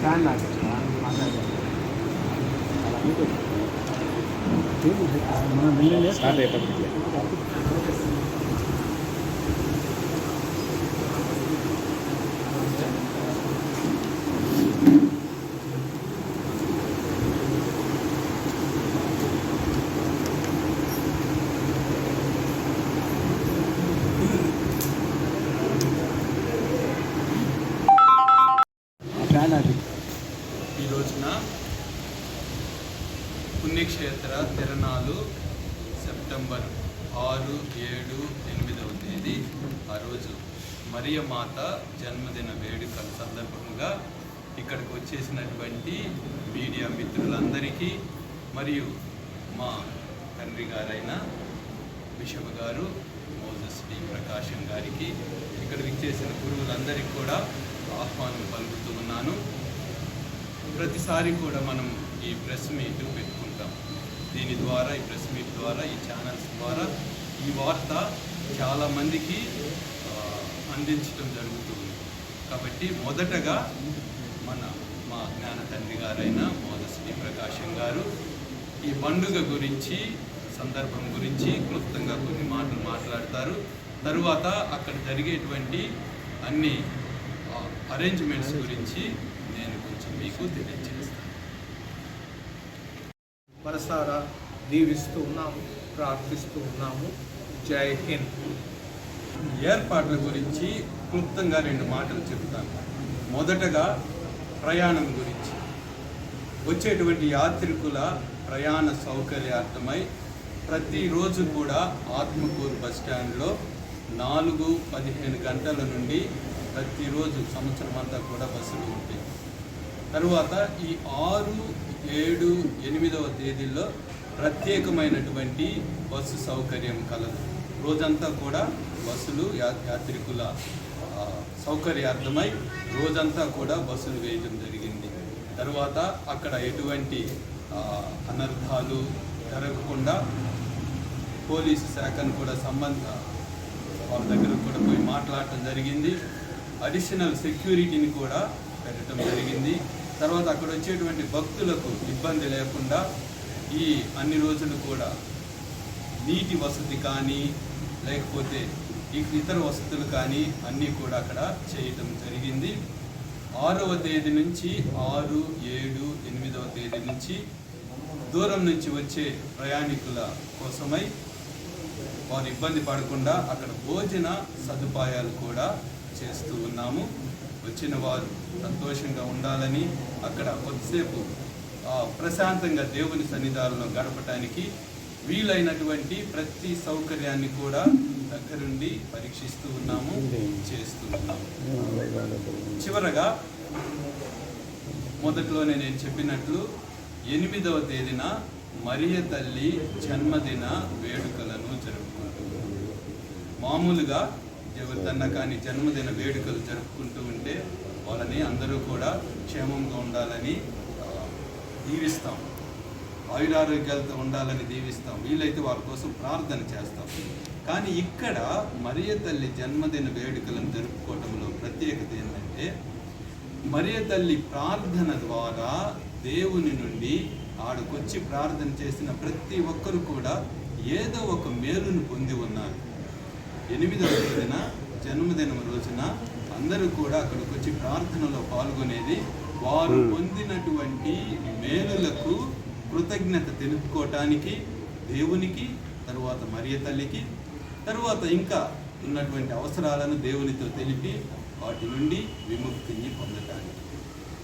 Stand start అయిపోతుంది. ఈ రోజున పుణ్యక్షేత్ర తిరణాలు సెప్టెంబర్ 6, 7, 8వ తేదీ ఆ రోజు మరియమాత జన్మదిన వేడుకల సందర్భంగా ఇక్కడికి వచ్చేసినటువంటి మీడియా మిత్రులందరికీ మరియు మా తండ్రి గారైన బిషప్ గారు మోజస్ డి ప్రకాశం గారికి ఇక్కడికి చేసిన గురువులందరికీ కూడా ఆహ్వానం పలుకుతూ ఉన్నాను. ప్రతిసారి కూడా మనం ఈ ప్రెస్ మీట్ పెట్టుకుంటాం. దీని ద్వారా ఈ ప్రెస్ మీట్ ద్వారా ఈ ఛానల్స్ ద్వారా ఈ వార్త చాలామందికి అందించడం జరుగుతుంది. కాబట్టి మొదటగా మా జ్ఞాన తండ్రి గారైన మోదస్ డి ప్రకాశం గారు ఈ పండుగ గురించి సందర్భం గురించి క్లుప్తంగా కొన్ని మాటలు మాట్లాడతారు. తరువాత అక్కడ జరిగేటువంటి అన్ని అరేంజ్మెంట్స్ గురించి నేను కొంచెం మీకు తెలియజేస్తాను. మనసారా దీవిస్తూ ఉన్నాము, ప్రార్థిస్తూ ఉన్నాము. జై హింద్. ఏర్పాట్ల గురించి క్లుప్తంగా 2 మాటలు చెప్తాను. మొదటగా ప్రయాణం గురించి. వచ్చేటువంటి యాత్రికుల ప్రయాణ సౌకర్యార్థమై ప్రతిరోజు కూడా ఆత్మకూరు బస్టాండ్లో 4-15 గంటల నుండి ప్రతిరోజు సంవత్సరం అంతా కూడా బస్సులు ఉంటాయి. తరువాత ఈ 6, 7, 8వ తేదీల్లో ప్రత్యేకమైనటువంటి బస్సు సౌకర్యం కలదు. రోజంతా కూడా బస్సులు యాత్రికుల సౌకర్యార్థమై రోజంతా కూడా బస్సులు వేయడం జరిగింది. తరువాత అక్కడ ఎటువంటి అనర్థాలు జరగకుండా పోలీసు శాఖను కూడా వాళ్ళ దగ్గర కూడా పోయి మాట్లాడటం జరిగింది. అడిషనల్ సెక్యూరిటీని కూడా పెట్టడం జరిగింది. తర్వాత అక్కడ వచ్చేటువంటి భక్తులకు ఇబ్బంది లేకుండా ఈ అన్ని రోజులు కూడా నీటి వసతి కానీ లేకపోతే ఇతర వసతులు కానీ అన్నీ కూడా అక్కడ చేయటం జరిగింది. 6వ తేదీ నుంచి 6, 7, 8వ తేదీ నుంచి దూరం నుంచి వచ్చే ప్రయాణికుల కోసమై వారు ఇబ్బంది పడకుండా అక్కడ భోజన సదుపాయాలు కూడా చేస్తూ ఉన్నాము. వచ్చిన వారు సంతోషంగా ఉండాలని అక్కడ కొద్దిసేపు ప్రశాంతంగా దేవుని సన్నిధానంలో గడపటానికి వీలైనటువంటి ప్రతి సౌకర్యాన్ని కూడా దగ్గరుండి పరీక్షిస్తూ ఉన్నాము, చేస్తూ ఉన్నాము. చివరగా మొదట్లోనే నేను చెప్పినట్లు 8వ తేదీన మరియ తల్లి జన్మదిన వేడుకలను జరుపుకుంటున్నాము. మామూలుగా ఎవరిదన్నా కానీ జన్మదిన వేడుకలు జరుపుకుంటూ ఉంటే వాళ్ళని అందరూ కూడా క్షేమంగా ఉండాలని దీవిస్తాం, ఆయురారోగ్యాలతో ఉండాలని దీవిస్తాం, వీలైతే వారి కోసం ప్రార్థన చేస్తాం. కానీ ఇక్కడ మరియ తల్లి జన్మదిన వేడుకలను జరుపుకోవడంలో ప్రత్యేకత ఏంటంటే మరియ తల్లి ప్రార్థన ద్వారా దేవుని నుండి ఆడకొచ్చి ప్రార్థన చేసిన ప్రతి ఒక్కరు కూడా ఏదో ఒక మేలును పొంది ఉన్నారు. 8వ తేదీన జన్మదినం రోజున అందరూ కూడా అక్కడికి వచ్చి ప్రార్థనలో పాల్గొనేది వారు పొందినటువంటి మేలులకు కృతజ్ఞత తెలుపుకోవటానికి దేవునికి, తరువాత మరియ తల్లికి, తరువాత ఇంకా ఉన్నటువంటి అవసరాలను దేవునితో తెలిపి వాటి నుండి విముక్తిని పొందటానికి.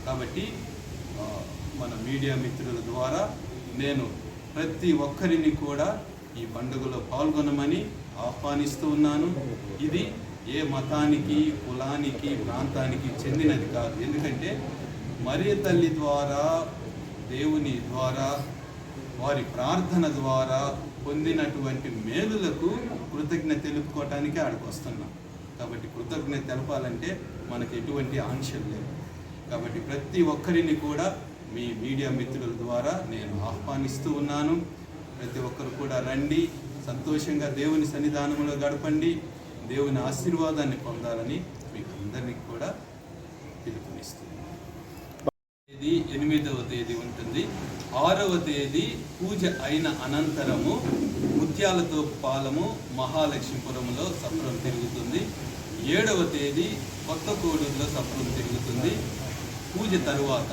కాబట్టి మన మీడియా మిత్రుల ద్వారా నేను ప్రతి ఒక్కరిని కూడా ఈ పండుగలో పాల్గొనమని ఆహ్వానిస్తూ ఉన్నాను. ఇది ఏ మతానికి, కులానికి, ప్రాంతానికి చెందినది కాదు. ఎందుకంటే మరియ తల్లి ద్వారా, దేవుని ద్వారా, వారి ప్రార్థన ద్వారా పొందినటువంటి మేలులకు కృతజ్ఞత తెలుపుకోవటానికి ఆడికి వస్తున్నాం. కాబట్టి కృతజ్ఞత తెలపాలంటే మనకు ఎటువంటి ఆంక్షలు లేవు. కాబట్టి ప్రతి ఒక్కరిని కూడా మీ మీడియా మిత్రుల ద్వారా నేను ఆహ్వానిస్తూ ఉన్నాను. ప్రతి ఒక్కరు కూడా రండి, సంతోషంగా దేవుని సన్నిధానంలో గడపండి, దేవుని ఆశీర్వాదాన్ని పొందాలని మీకు అందరినీ కూడా పిలుపునిస్తున్నాను. ఇది 8వ తేదీ ఉంటుంది. 6వ తేదీ పూజ అయిన అనంతరము ముత్యాలతో పాలము మహాలక్ష్మీపురంలో సప్రం తిరుగుతుంది. 7వ తేదీ కొత్త కోడూరులో సప్రం తిరుగుతుంది. పూజ తరువాత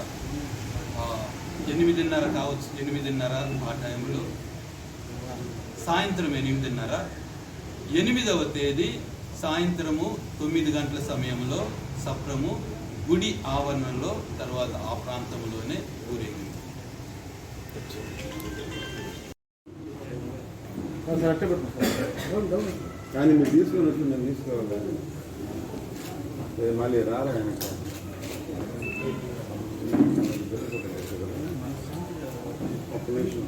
8:30 కావచ్చు, 8:30 ఆ టైంలో, సాయంత్రం 8:30. 8వ తేదీ సాయంత్రము 9 గంటల సమయంలో సప్రము గుడి ఆవరణలో, తర్వాత ఆ ప్రాంతంలోనే ఊరేగింది. కానీ మీరు తీసుకున్నట్టు నేను తీసుకోవాలి, మళ్ళీ రారా వెనక. ఒక్క నిమిషం.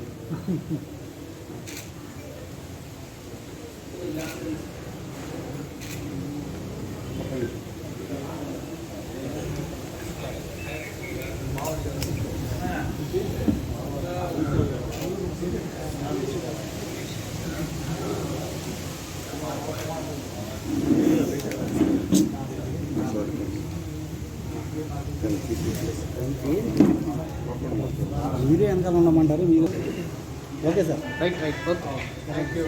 మీరే వెనకాల ఉండమంటారు మీరు. Okay sir. Right okay thank you.